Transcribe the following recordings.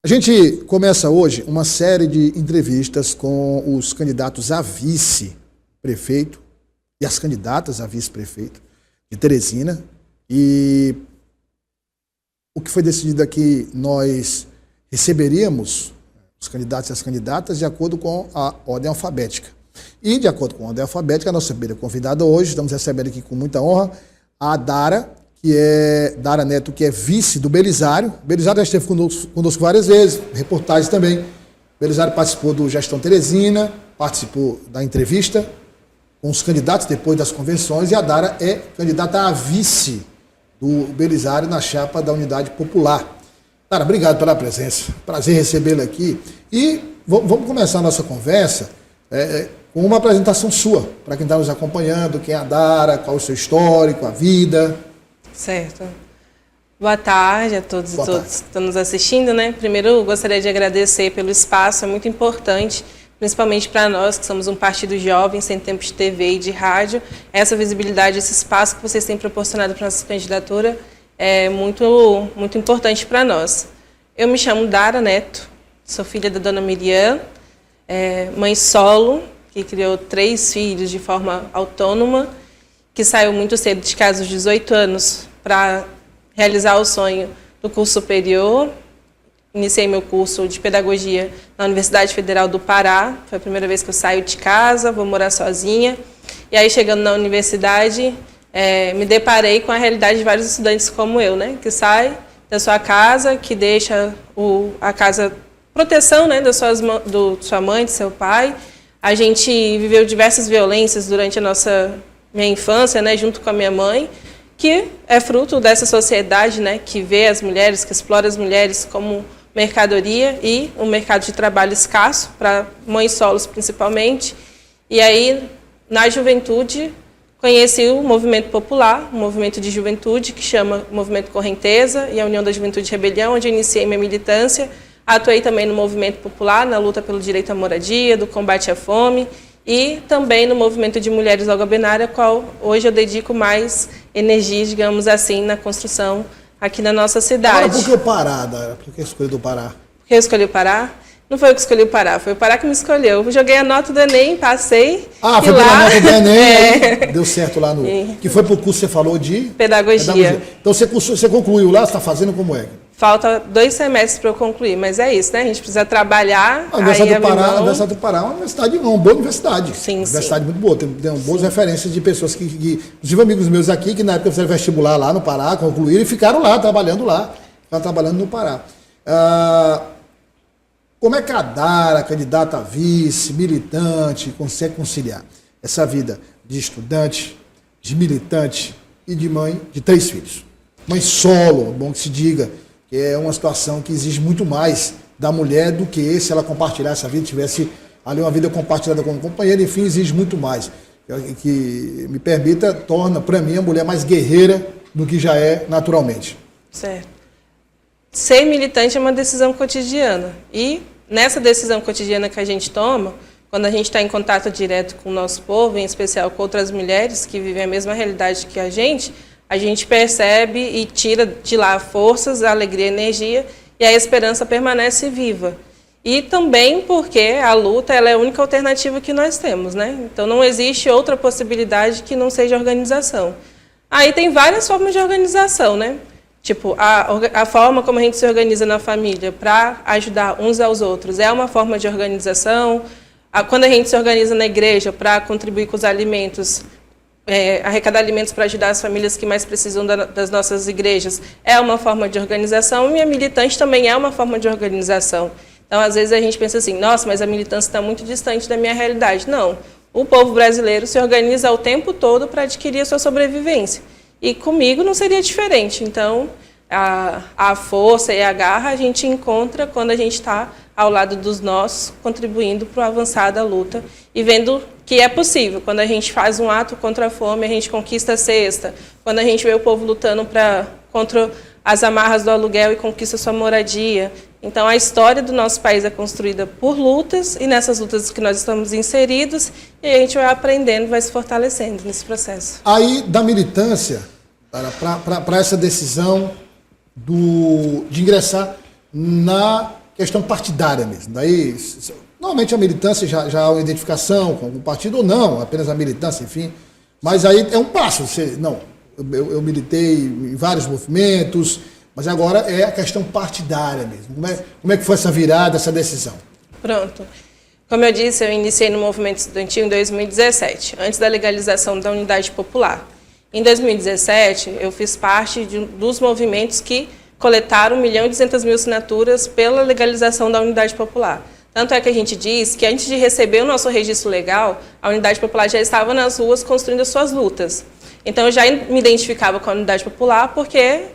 A gente começa hoje uma série de entrevistas com os candidatos a vice-prefeito e as candidatas a vice-prefeito de Teresina. E o que foi decidido aqui, nós receberíamos os candidatos e as candidatas de acordo com a ordem alfabética. E, de acordo com a ordem alfabética, a nossa primeira convidada hoje, estamos recebendo aqui com muita honra, a Dara Neto, que é vice do Belisário. O Belisário já esteve conosco várias vezes, reportagens também. O Belisário participou do Gestão Teresina, participou da entrevista com os candidatos depois das convenções, e a Dara é candidata a vice do Belisário na chapa da Unidade Popular. Dara, obrigado pela presença, prazer recebê-la aqui. E vamos começar a nossa conversa com uma apresentação sua, para quem está nos acompanhando, quem é a Dara, qual o seu histórico, a vida. Certo. Boa tarde a todos e todas que estão nos assistindo, né? Primeiro, eu gostaria de agradecer pelo espaço, é muito importante, principalmente para nós, que somos um partido jovem, sem tempo de TV e de rádio. Essa visibilidade, esse espaço que vocês têm proporcionado para a nossa candidatura é muito importante para nós. Eu me chamo Dara Neto, sou filha da dona Miriam, mãe solo, que criou 3 filhos de forma autônoma, que saiu muito cedo de casa aos 18 anos para realizar o sonho do curso superior. Iniciei meu curso de pedagogia na Universidade Federal do Pará. Foi a primeira vez que eu saio de casa, vou morar sozinha. E aí, chegando na universidade, me deparei com a realidade de vários estudantes como eu, né? Que sai da sua casa, que deixa a casa proteção, né? Da sua mãe, do seu pai. A gente viveu diversas violências durante a minha infância, né? Junto com a minha mãe, que é fruto dessa sociedade, né, que vê as mulheres, que explora as mulheres como mercadoria e um mercado de trabalho escasso, para mães solos principalmente. E aí, na juventude, conheci o movimento popular, um movimento de juventude que chama Movimento Correnteza e a União da Juventude Rebelião, onde eu iniciei minha militância. Atuei também no movimento popular, na luta pelo direito à moradia, do combate à fome, e também no movimento de mulheres algobenária, qual hoje eu dedico mais energia, digamos assim, na construção aqui na nossa cidade. Por que o Pará, Dara? Por que escolheu o Pará? Por que eu escolhi o Pará? Não foi eu que escolhi o Pará, foi o Pará que me escolheu. Eu joguei a nota do Enem, passei. Ah, foi pela nota do Enem, deu certo lá no... Que foi para o curso que você falou de... Pedagogia. Então você concluiu lá, você está fazendo como é? Falta 2 semestres para eu concluir, mas é isso, né? A gente precisa trabalhar. A Universidade do Pará é uma universidade, uma boa universidade. Sim, uma universidade muito boa. Tem boas referências de pessoas que, inclusive amigos meus aqui, que na época fizeram vestibular lá no Pará, concluíram e ficaram lá, trabalhando lá. Ficaram trabalhando no Pará. Como é que a Dara, candidata a vice, militante, consegue conciliar essa vida de estudante, de militante e de mãe de 3 filhos? Mãe solo, bom que se diga, que é uma situação que exige muito mais da mulher do que se ela compartilhar essa vida, tivesse ali uma vida compartilhada com um companheiro, enfim, exige muito mais. Que me permita, torna, para mim, a mulher mais guerreira do que já é naturalmente. Certo. Ser militante é uma decisão cotidiana. E nessa decisão cotidiana que a gente toma, quando a gente está em contato direto com o nosso povo, em especial com outras mulheres que vivem a mesma realidade que a gente percebe e tira de lá forças, alegria, energia, e a esperança permanece viva. E também porque a luta ela é a única alternativa que nós temos, né? Então não existe outra possibilidade que não seja organização. Aí tem várias formas de organização, né? Tipo, a forma como a gente se organiza na família para ajudar uns aos outros é uma forma de organização. Quando a gente se organiza na igreja para contribuir com os alimentos, arrecadar alimentos para ajudar as famílias que mais precisam das nossas igrejas, é uma forma de organização, e a militante também é uma forma de organização. Então, às vezes, a gente pensa assim, nossa, mas a militância está muito distante da minha realidade. Não, o povo brasileiro se organiza o tempo todo para adquirir a sua sobrevivência. E comigo não seria diferente. Então, a força e a garra a gente encontra quando a gente está ao lado dos nossos, contribuindo para o avançar da luta e vendo que é possível. Quando a gente faz um ato contra a fome, a gente conquista a cesta. Quando a gente vê o povo lutando contra as amarras do aluguel e conquista sua moradia. Então, a história do nosso país é construída por lutas, e nessas lutas que nós estamos inseridos, e a gente vai aprendendo, vai se fortalecendo nesse processo. Aí, da militância, para essa decisão de ingressar na questão partidária mesmo. Daí, normalmente a militância já há uma identificação com o partido ou não, apenas a militância, enfim. Mas aí é um passo. Eu militei em vários movimentos, mas agora é a questão partidária mesmo. Como é que foi essa virada, essa decisão? Pronto. Como eu disse, eu iniciei no movimento estudantil em 2017, antes da legalização da Unidade Popular. Em 2017, eu fiz parte dos movimentos que coletaram 1.200.000 assinaturas pela legalização da Unidade Popular. Tanto é que a gente diz que antes de receber o nosso registro legal, a Unidade Popular já estava nas ruas construindo as suas lutas. Então, eu já me identificava com a Unidade Popular porque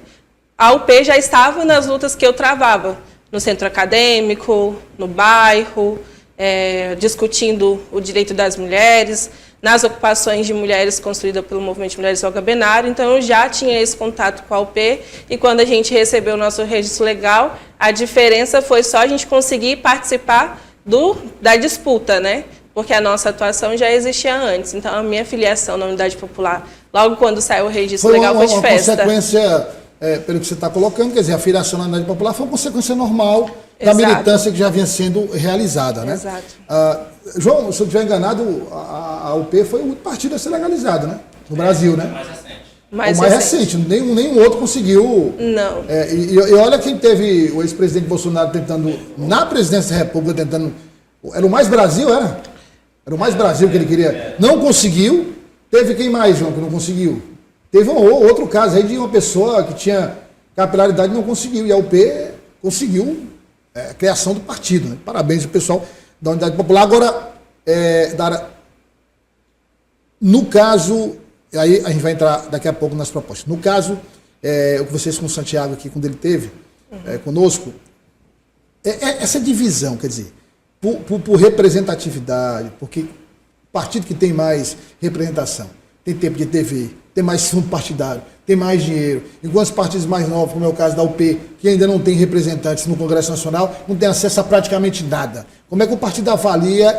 a UP já estava nas lutas que eu travava, no centro acadêmico, no bairro, discutindo o direito das mulheres, nas ocupações de mulheres construídas pelo Movimento de Mulheres Olga Benário. Então, eu já tinha esse contato com a UP, e quando a gente recebeu o nosso registro legal, a diferença foi só a gente conseguir participar da disputa, né? Porque a nossa atuação já existia antes. Então, a minha filiação na Unidade Popular, logo quando saiu o registro legal, foi de festa. Foi uma consequência, pelo que você está colocando, quer dizer, a filiação na Unidade Popular foi uma consequência normal da militância que já vinha sendo realizada, né? Exato. João, se eu estiver enganado, a UP foi o partido a ser legalizado, né? No Brasil, né? Mais recente. O mais recente. Nenhum outro conseguiu. Não. E olha quem teve o ex-presidente Bolsonaro tentando, na presidência da República, era o Mais Brasil, era? Era o Mais Brasil que ele queria. Não conseguiu. Teve quem mais, João, que não conseguiu? Teve outro caso aí de uma pessoa que tinha capilaridade e não conseguiu. E a UP conseguiu a criação do partido, né? Parabéns ao pessoal da Unidade Popular. Agora, Dara, no caso, aí a gente vai entrar daqui a pouco nas propostas. No caso, o que vocês com o Santiago aqui, quando ele teve conosco, essa divisão, quer dizer, por representatividade, porque o partido que tem mais representação tem tempo de TV, tem mais fundo partidário, tem mais dinheiro, enquanto os partidos mais novos, como é o caso da UP, que ainda não tem representantes no Congresso Nacional, não tem acesso a praticamente nada. Como é que o partido avalia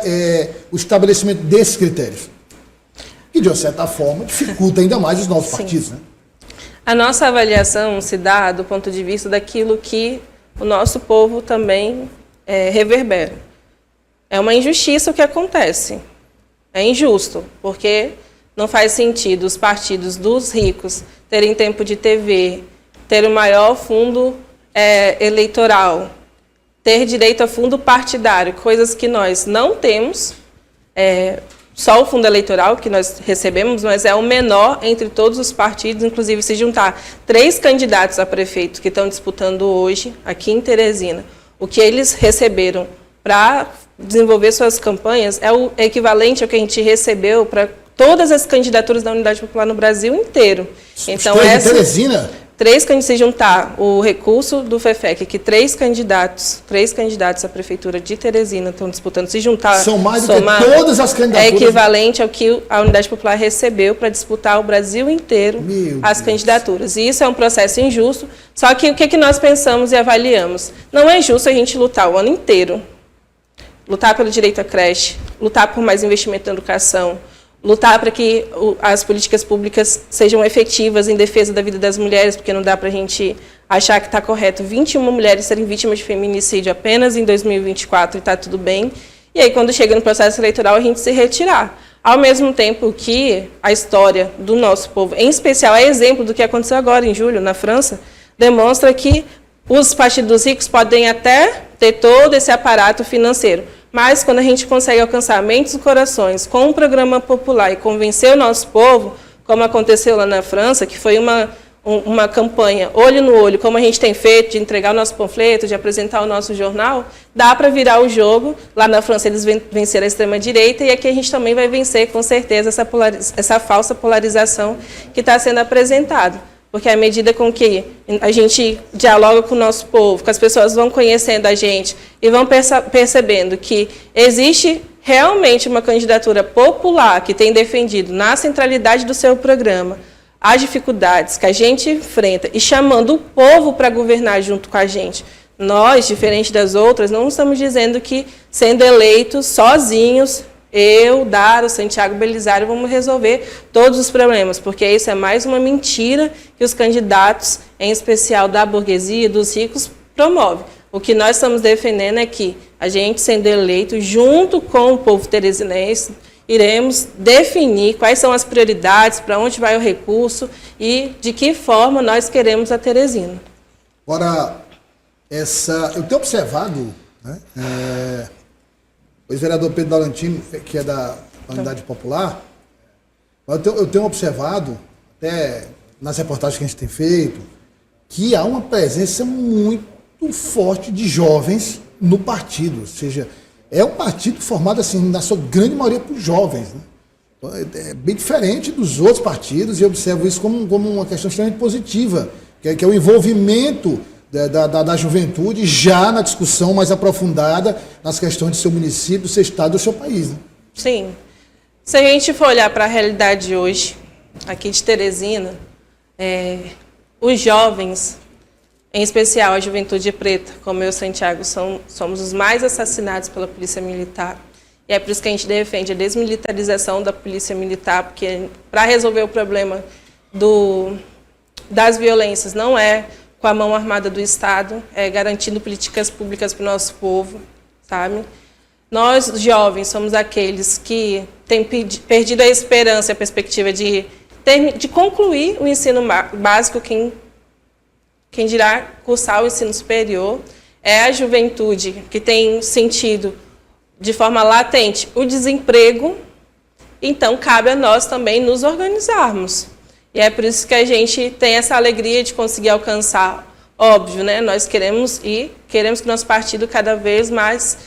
o estabelecimento desses critérios? Que, de uma certa forma, dificulta ainda mais os novos partidos, né? A nossa avaliação se dá do ponto de vista daquilo que o nosso povo também reverbera. É uma injustiça o que acontece. É injusto, porque não faz sentido os partidos dos ricos terem tempo de TV, ter o maior fundo eleitoral, ter direito a fundo partidário, coisas que nós não temos. Só o fundo eleitoral que nós recebemos, mas é o menor entre todos os partidos. Inclusive, se juntar 3 candidatos a prefeito que estão disputando hoje, aqui em Teresina, o que eles receberam para desenvolver suas campanhas é o equivalente ao que a gente recebeu para todas as candidaturas da Unidade Popular no Brasil inteiro. Então, Teresina? 3 candidatos, se juntar o recurso do FEFEC, que 3 candidatos à Prefeitura de Teresina estão disputando, se juntar... São mais do que todas as candidaturas. É equivalente ao que a Unidade Popular recebeu para disputar o Brasil inteiro as candidaturas. E isso é um processo injusto, só que o que nós pensamos e avaliamos? Não é justo a gente lutar o ano inteiro, lutar pelo direito à creche, lutar por mais investimento na educação, lutar para que as políticas públicas sejam efetivas em defesa da vida das mulheres, porque não dá para a gente achar que está correto 21 mulheres serem vítimas de feminicídio apenas em 2024 e está tudo bem. E aí, quando chega no processo eleitoral, a gente se retirar. Ao mesmo tempo que a história do nosso povo, em especial, é exemplo do que aconteceu agora em julho, na França, demonstra que os partidos ricos podem até ter todo esse aparato financeiro, mas quando a gente consegue alcançar mentes e corações com um programa popular e convencer o nosso povo, como aconteceu lá na França, que foi uma campanha olho no olho, como a gente tem feito, de entregar o nosso panfleto, de apresentar o nosso jornal, dá para virar o jogo. Lá na França eles venceram a extrema-direita e aqui a gente também vai vencer, com certeza, essa falsa polarização que está sendo apresentada. Porque à medida com que a gente dialoga com o nosso povo, que as pessoas vão conhecendo a gente e vão percebendo que existe realmente uma candidatura popular que tem defendido na centralidade do seu programa as dificuldades que a gente enfrenta e chamando o povo para governar junto com a gente. Nós, diferente das outras, não estamos dizendo que, sendo eleitos sozinhos, eu, Dara, o Santiago Belisário, vamos resolver todos os problemas, porque isso é mais uma mentira que os candidatos, em especial da burguesia, dos ricos, promovem. O que nós estamos defendendo é que a gente, sendo eleito, junto com o povo teresinense, iremos definir quais são as prioridades, para onde vai o recurso e de que forma nós queremos a Teresina. Agora, eu tenho observado, né, o ex-vereador Pedro Dalantino, que é da Unidade Popular, eu tenho observado, até nas reportagens que a gente tem feito, que há uma presença muito forte de jovens no partido, ou seja, é um partido formado, assim, na sua grande maioria por jovens, né? Então, é bem diferente dos outros partidos, e eu observo isso como uma questão extremamente positiva, que é o envolvimento da juventude já na discussão mais aprofundada nas questões do seu município, do seu estado, do seu país, né? Sim. Se a gente for olhar para a realidade de hoje, aqui de Teresina, os jovens, em especial a juventude preta, como eu e Santiago, somos os mais assassinados pela Polícia Militar. E é por isso que a gente defende a desmilitarização da Polícia Militar, porque para resolver o problema das violências não é com a mão armada do Estado, é garantindo políticas públicas para o nosso povo, sabe? Nós, jovens, somos aqueles que têm perdido a esperança e a perspectiva de concluir o ensino básico, quem dirá cursar o ensino superior. É a juventude que tem sentido de forma latente o desemprego, então cabe a nós também nos organizarmos. E é por isso que a gente tem essa alegria de conseguir alcançar, óbvio, né? Nós queremos que nosso partido cada vez mais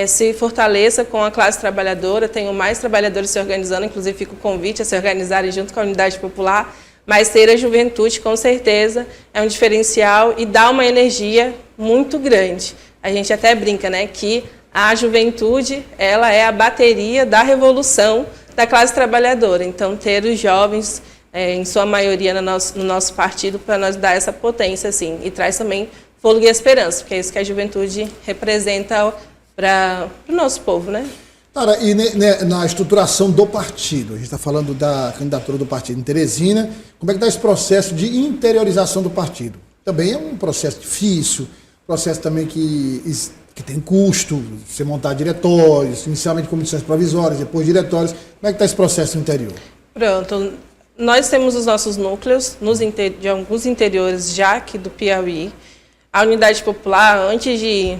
se fortaleça com a classe trabalhadora, tenham mais trabalhadores se organizando, inclusive fica o convite a se organizarem junto com a Unidade Popular, mas ter a juventude, com certeza, é um diferencial e dá uma energia muito grande. A gente até brinca, né, que a juventude, ela é a bateria da revolução da classe trabalhadora. Então, ter os jovens, em sua maioria, no nosso partido, para nós dar essa potência, assim, e traz também fôlego e esperança, porque é isso que a juventude representa para o nosso povo, né? Cara, e na estruturação do partido, a gente está falando da candidatura do partido em Teresina, como é que está esse processo de interiorização do partido? Também é um processo difícil, processo também que tem custo, você montar diretórios, inicialmente comissões provisórias, depois diretórios. Como é que está esse processo no interior? Pronto, nós temos os nossos núcleos de alguns interiores já aqui do Piauí. A Unidade Popular, antes de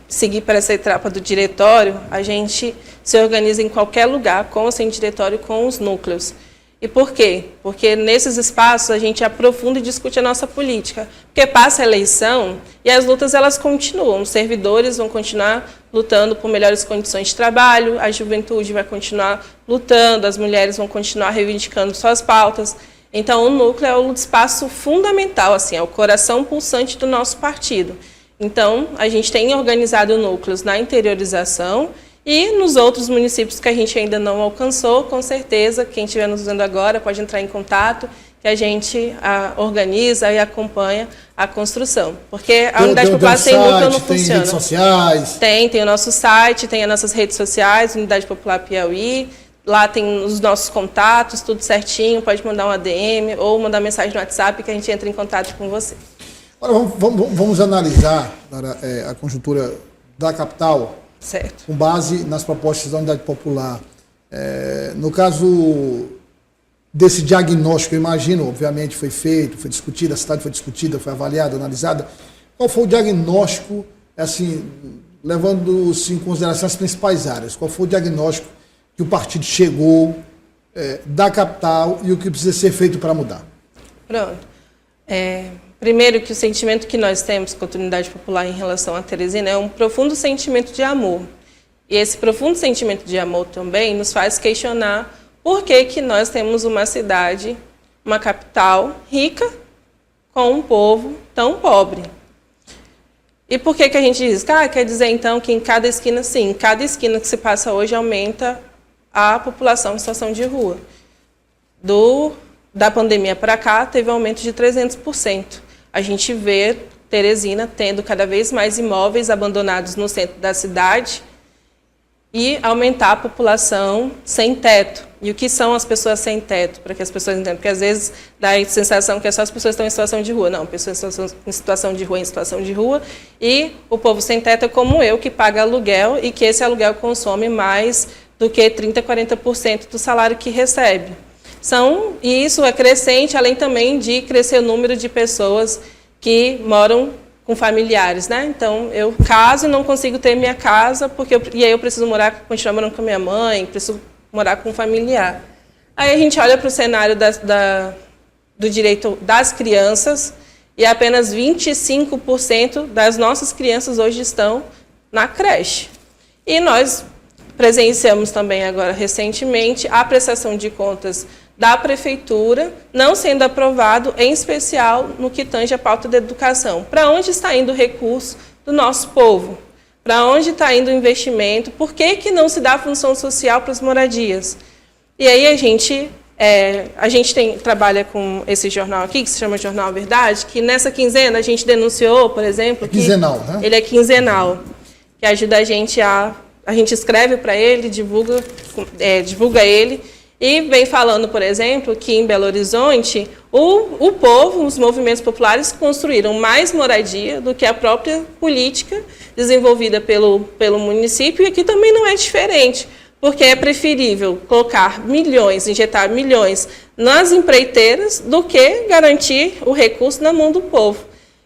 seguir para essa etapa do diretório, a gente se organiza em qualquer lugar, com ou sem diretório, com os núcleos. E por quê? Porque nesses espaços a gente aprofunda e discute a nossa política. Porque passa a eleição e as lutas elas continuam. Os servidores vão continuar lutando por melhores condições de trabalho, a juventude vai continuar lutando, as mulheres vão continuar reivindicando suas pautas. Então o núcleo é o espaço fundamental, assim, é o coração pulsante do nosso partido. Então, a gente tem organizado núcleos na interiorização e nos outros municípios que a gente ainda não alcançou, com certeza, quem estiver nos vendo agora pode entrar em contato, que a gente organiza e acompanha a construção. Porque a Unidade Popular sem núcleo não funciona. Tem redes sociais? Tem o nosso site, tem as nossas redes sociais, Unidade Popular Piauí, lá tem os nossos contatos, tudo certinho, pode mandar um ADM ou mandar mensagem no WhatsApp que a gente entra em contato com você. Agora vamos analisar a conjuntura da capital, certo, com base nas propostas da Unidade Popular. No caso desse diagnóstico, eu imagino, obviamente foi feito, foi discutido, a cidade foi discutida, foi avaliada, analisada. Qual foi o diagnóstico, assim, levando-se em consideração as principais áreas? Qual foi o diagnóstico que o partido chegou da capital e o que precisa ser feito para mudar? Pronto. Primeiro, que o sentimento que nós temos com a Unidade Popular em relação a Teresina é um profundo sentimento de amor. E esse profundo sentimento de amor também nos faz questionar por que nós temos uma cidade, uma capital rica, com um povo tão pobre. E por que a gente diz? Quer dizer então que em cada esquina, sim, em cada esquina que se passa hoje aumenta a população em situação de rua. Da pandemia para cá, teve um aumento de 300%. A gente vê Teresina tendo cada vez mais imóveis abandonados no centro da cidade e aumentar a população sem teto. E o que são as pessoas sem teto, para que as pessoas entendam? Porque às vezes dá a sensação que é só as pessoas que estão em situação de rua. Não, pessoas em situação de rua, em situação de rua, e o povo sem teto é como eu, que paga aluguel e que esse aluguel consome mais do que 30%, 40% do salário que recebe. E isso é crescente, além também de crescer o número de pessoas que moram com familiares, né? Então, eu caso e não consigo ter minha casa, e aí eu preciso continuar morando com a minha mãe, preciso morar com um familiar. Aí a gente olha para o cenário do direito das crianças e apenas 25% das nossas crianças hoje estão na creche. E nós presenciamos também agora, recentemente, a prestação de contas da Prefeitura não sendo aprovado, em especial no que tange a pauta da educação. Para onde está indo o recurso do nosso povo? Para onde está indo o investimento? Por que não se dá função social para as moradias? E aí a gente trabalha com esse jornal aqui, que se chama Jornal Verdade, que nessa quinzena a gente denunciou, por exemplo... Quinzenal, né? Ele é quinzenal, que ajuda a gente a gente escreve para ele, divulga ele, e vem falando, por exemplo, que em Belo Horizonte o povo, os movimentos populares construíram mais moradia do que a própria política desenvolvida pelo município, e aqui também não é diferente, porque é preferível colocar milhões, injetar milhões nas empreiteiras do que garantir o recurso na mão do povo.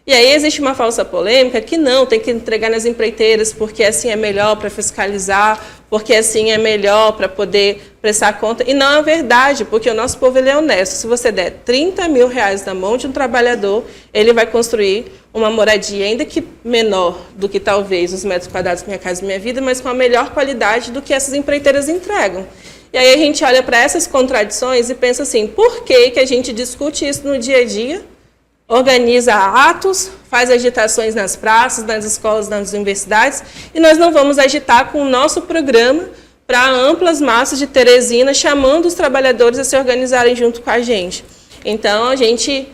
E aí existe uma falsa polêmica que não, tem que entregar nas empreiteiras porque assim é melhor para fiscalizar, porque assim é melhor para poder prestar conta. E não é verdade, porque o nosso povo ele é honesto. Se você der R$30 mil na mão de um trabalhador, ele vai construir uma moradia, ainda que menor do que talvez os metros quadrados Minha Casa Minha Vida, mas com a melhor qualidade do que essas empreiteiras entregam. E aí a gente olha para essas contradições e pensa assim, por que a gente discute isso no dia a dia? Organiza atos, faz agitações nas praças, nas escolas, nas universidades, e nós não vamos agitar com o nosso programa para amplas massas de Teresina, chamando os trabalhadores a se organizarem junto com a gente. Então, a gente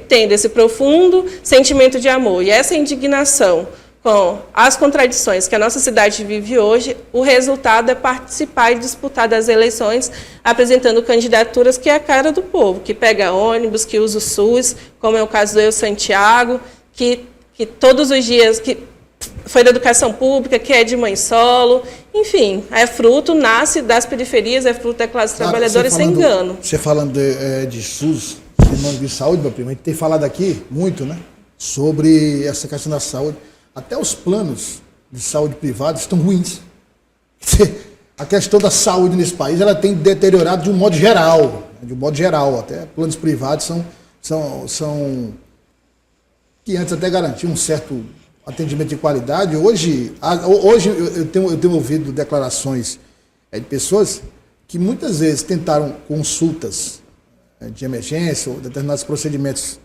tendo esse profundo sentimento de amor e essa indignação com as contradições que a nossa cidade vive hoje, o resultado é participar e disputar das eleições, apresentando candidaturas que é a cara do povo, que pega ônibus, que usa o SUS, como é o caso do Eu Santiago, que todos os dias que foi da educação pública, que é de mãe solo, enfim, nasce das periferias, é fruto da classe trabalhadora, sem engano. Você falando de SUS, de saúde, meu primo, a gente tem falado aqui muito, né, sobre essa questão da saúde. Até os planos de saúde privados estão ruins. A questão da saúde nesse país ela tem deteriorado de um modo geral. Até planos privados são que antes até garantiam um certo atendimento de qualidade. Hoje eu tenho ouvido declarações de pessoas que muitas vezes tentaram consultas de emergência ou determinados procedimentos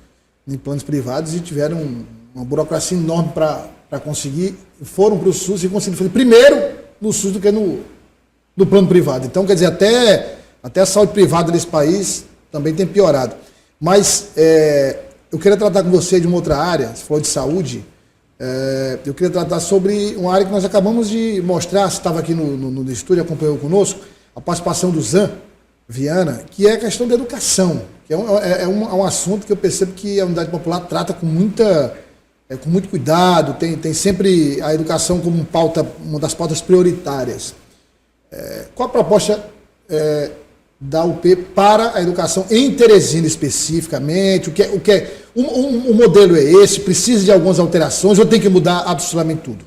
em planos privados e tiveram uma burocracia enorme para conseguir, foram para o SUS e conseguiram fazer primeiro no SUS do que no plano privado. Então, quer dizer, até a saúde privada desse país também tem piorado. Mas eu queria tratar com você de uma outra área, você falou de saúde, eu queria tratar sobre uma área que nós acabamos de mostrar, você estava aqui no estúdio, acompanhou conosco, a participação do Zan Viana, que é a questão da educação, que é um assunto que eu percebo que a Unidade Popular trata com muito cuidado, tem sempre a educação como uma das pautas prioritárias. Qual a proposta da UP para a educação em Teresina especificamente? O modelo é esse? Precisa de algumas alterações ou tem que mudar absolutamente tudo?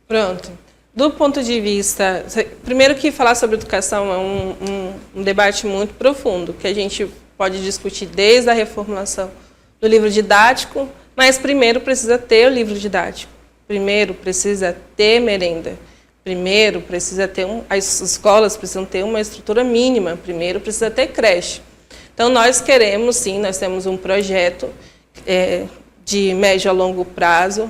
Pronto. Do ponto de vista... Primeiro que falar sobre educação é um debate muito profundo, que a gente pode discutir desde a reformulação do livro didático, mas primeiro precisa ter o livro didático, primeiro precisa ter merenda, primeiro precisa ter as escolas precisam ter uma estrutura mínima, primeiro precisa ter creche. Então nós queremos sim, nós temos um projeto de médio a longo prazo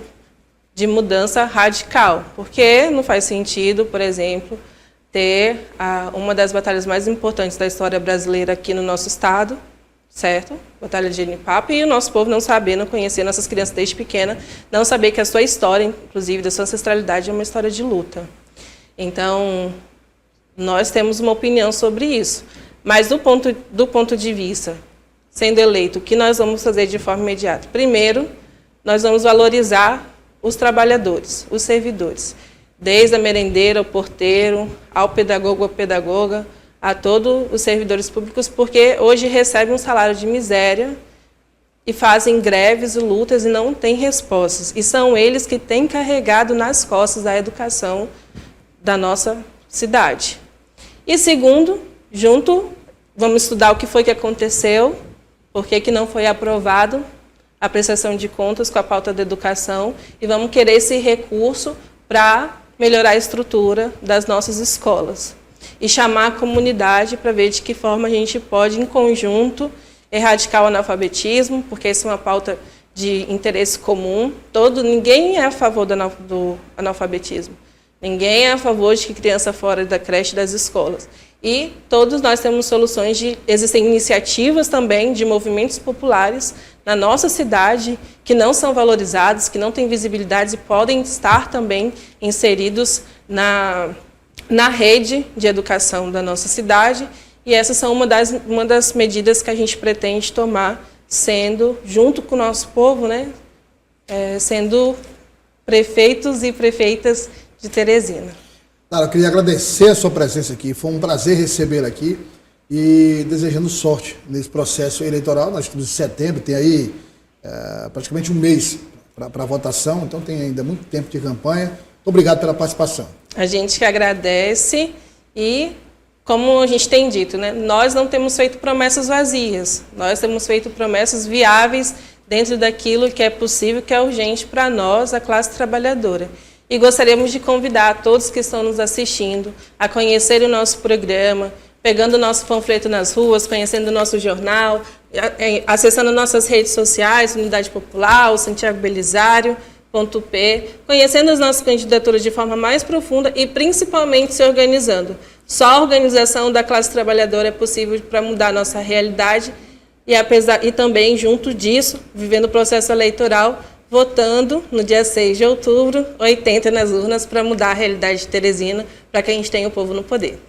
de mudança radical, porque não faz sentido, por exemplo, ter uma das batalhas mais importantes da história brasileira aqui no nosso estado certo? Batalha de Genipapo, e o nosso povo não saber, não conhecer nossas crianças desde pequena, não saber que a sua história, inclusive da sua ancestralidade, é uma história de luta. Então, nós temos uma opinião sobre isso. Mas do ponto de vista, sendo eleito, o que nós vamos fazer de forma imediata? Primeiro, nós vamos valorizar os trabalhadores, os servidores, desde a merendeira, ao porteiro, ao pedagogo, à pedagoga, a todos os servidores públicos, porque hoje recebem um salário de miséria e fazem greves e lutas e não têm respostas. E são eles que têm carregado nas costas a educação da nossa cidade. E segundo, vamos estudar o que foi que aconteceu, por que não foi aprovado a prestação de contas com a pauta da educação, e vamos querer esse recurso para melhorar a estrutura das nossas escolas. E chamar a comunidade para ver de que forma a gente pode, em conjunto, erradicar o analfabetismo, porque isso é uma pauta de interesse comum. Ninguém é a favor do analfabetismo. Ninguém é a favor de que criança fora da creche e das escolas. E todos nós temos soluções existem iniciativas também de movimentos populares na nossa cidade que não são valorizados, que não têm visibilidade e podem estar também inseridos na rede de educação da nossa cidade. E essas são uma das medidas que a gente pretende tomar, sendo, junto com o nosso povo, né, sendo prefeitos e prefeitas de Teresina. Nara, eu queria agradecer a sua presença aqui, foi um prazer recebê-la aqui e desejando sorte nesse processo eleitoral. Nós estamos em setembro, tem aí praticamente um mês para a votação, então tem ainda muito tempo de campanha. Muito obrigado pela participação. A gente que agradece e, como a gente tem dito, né, nós não temos feito promessas vazias, nós temos feito promessas viáveis dentro daquilo que é possível, que é urgente para nós, a classe trabalhadora. E gostaríamos de convidar todos que estão nos assistindo a conhecerem o nosso programa, pegando o nosso panfleto nas ruas, conhecendo o nosso jornal, acessando nossas redes sociais, Unidade Popular, o Santiago Belisário.p, conhecendo as nossas candidaturas de forma mais profunda e principalmente se organizando. Só a organização da classe trabalhadora é possível para mudar a nossa realidade e também, junto disso, vivendo o processo eleitoral, votando no dia 6 de outubro, 80 nas urnas, para mudar a realidade de Teresina, para que a gente tenha o povo no poder.